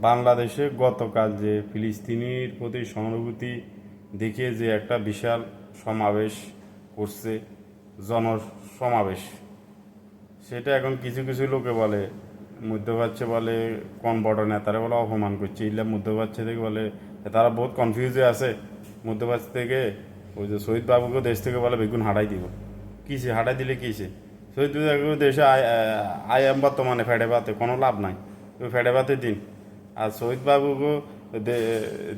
বাংলাদেশে গতকাল যে ফিলিস্তিনির প্রতি সহানুভূতি দেখিয়ে যে একটা বিশাল সমাবেশ করছে, জনসমাবেশ, সেটা এখন কিছু কিছু লোকে বলে, মধ্যপ্রাচ্যে বলে কোন বড় নেতারা বলে অপমান করছে, ইল্লা মধ্যপ্রাচ্য থেকে বলে তারা বহুত কনফিউজে আছে। মধ্যপ্রাচ্য থেকে ওই যে শহীদ বাবুকে দেশ থেকে বলে বেগুন হাঁটাই দিব, কিসে হাঁটাই দিলে কিসে? শহীদ বাবু দেশে আই বর্তমানে ফেডে পাতে কোনো লাভ নাই, ওই ফেডে পাতে দিন। আর শহীদ বাবুকে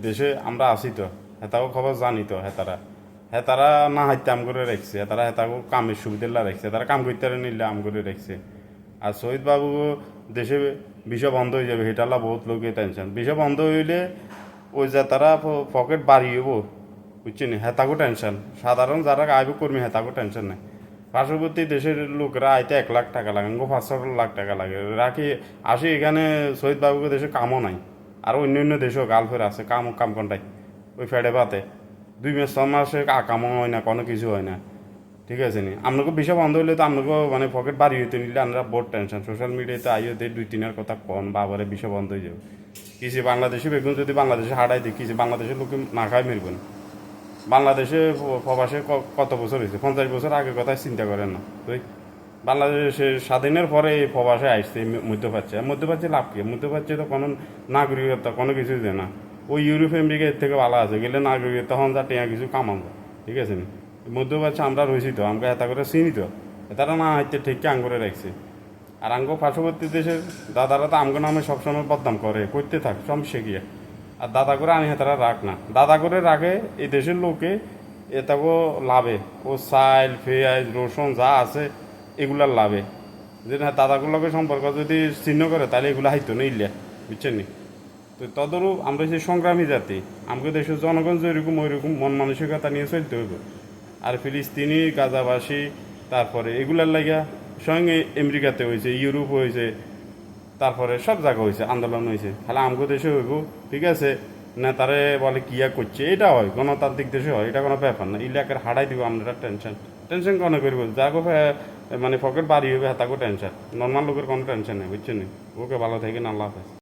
দেশে আমরা আসি তো, হেতাও খবর জানি তো, হেতারা না হাইতে আম করে রাখছে, হেতাকে কামের সুবিধা রাখছে, তারা কাম করতে নিলে আম করে রাখছে। আর শহীদ বাবু দেশে বিষয় বন্ধ হয়ে যাবে, হেটালা বহুত লোকে টেনশন। বিষয় বন্ধ হইলে ওই যে তারা পকেট বাড়িয়েব, বুঝছেন, হেতাকো টেনশন। সাধারণ যারা আইব কর্মী হেতাকো টেনশন নেই। পার্শ্ববর্তী দেশের লোকরা আইতে 1 লাখ টাকা লাগে, 500 লাখ টাকা লাগে রাখি আসি এখানে। শহীদ বাবুকে দেশে কামও নাই, আর অন্য দেশেও গালফের আছে কাম কোনটাই ওই ফেডে পাতে 2 মাস 6 মাসে কামও হয় না, কোনো কিছু হয় না। ঠিক আছে নি, আপনাকে বিষয় বন্ধ হইলে তো আপনাকে মানে পকেট বাড়ি হইতে নিলে আমরা বহুত টেনশন। সোশ্যাল মিডিয়াতে আইও দে 2-3 কথা কন বাবারে বিষয় বন্ধ হয়ে যাবে। কিছু বাংলাদেশি বেগুন যদি বাংলাদেশে হাঁটাই দিই, কিছু বাংলাদেশের লোক না খায় মেরবেন। বাংলাদেশে প্রবাসে কত বছর হয়েছে? 50 বছর আগের কথা চিন্তা করেন না তুই। বাংলাদেশের স্বাধীনের পরে এই প্রবাসে আসছে মধ্যপ্রাচ্যে লাভ কি? মধ্যপ্রাচ্যে তো কোনো নাগরিকত্ব কোনো কিছু দেয় না। ওই ইউরোপ আমেরিকা এর থেকে ভালো আছে, গেলে নাগরিকত্ব হন যা টিয়া কিছু কামান যায়। ঠিক আছে নি, মধ্যপ্রাচ্যে আমরা রয়েছি তো, আমরা এটা করে চিনি তো, তারা না হাইতে ঠিক আং করে রাখছে। আর আঙ্গ পার্শ্ববর্তী দেশের দাদারা তো আমগো নামে সবসময় বদনাম করে, করতে থাক সমস্যা গিয়ে। আর দাদা করে আনি তারা রাখ না, দাদা করে রাখে এই দেশের লোকে, এটাকে লাভে ও চাইল পেঁয়াজ রসুন যা আছে এগুলার লাভে। যে হ্যাঁ দাদাগুলোকে সম্পর্ক যদি চিহ্ন করে তাহলে এগুলো হাইতো না ইল্লা, বুঝছেন নি? তো তদরূপ আমরা যে সংগ্রামী জাতি, আমাদের দেশের জনগণ যেরকম ওইরকম মন মানসিকতা নিয়ে চলতে হইব। আর ফিলিস্তিনি গাজাবাসী তারপরে এগুলার লাগিয়া স্বয়ং আমেরিকাতে হয়েছে, ইউরোপ হয়েছে, তারপরে সব জায়গা হয়েছে আন্দোলন হয়েছে, তাহলে আমগো দেশে হইব। ঠিক আছে, নেতারে বলে কিয়া করছে, এটা হয় গণতান্ত্রিক দেশে হয়, এটা কোনো ব্যাপার না। ইলাকার হারাই দিব আমরা টেনশন কোনো করব যাগো মানে পকেট বাড়ি হবে তাকেও টেনশন। নর্মাল লোকের কোনো টেনশন নেই, বুঝছেন? ওকে ভালো থাকেন, আল্লাহ হাফেজ।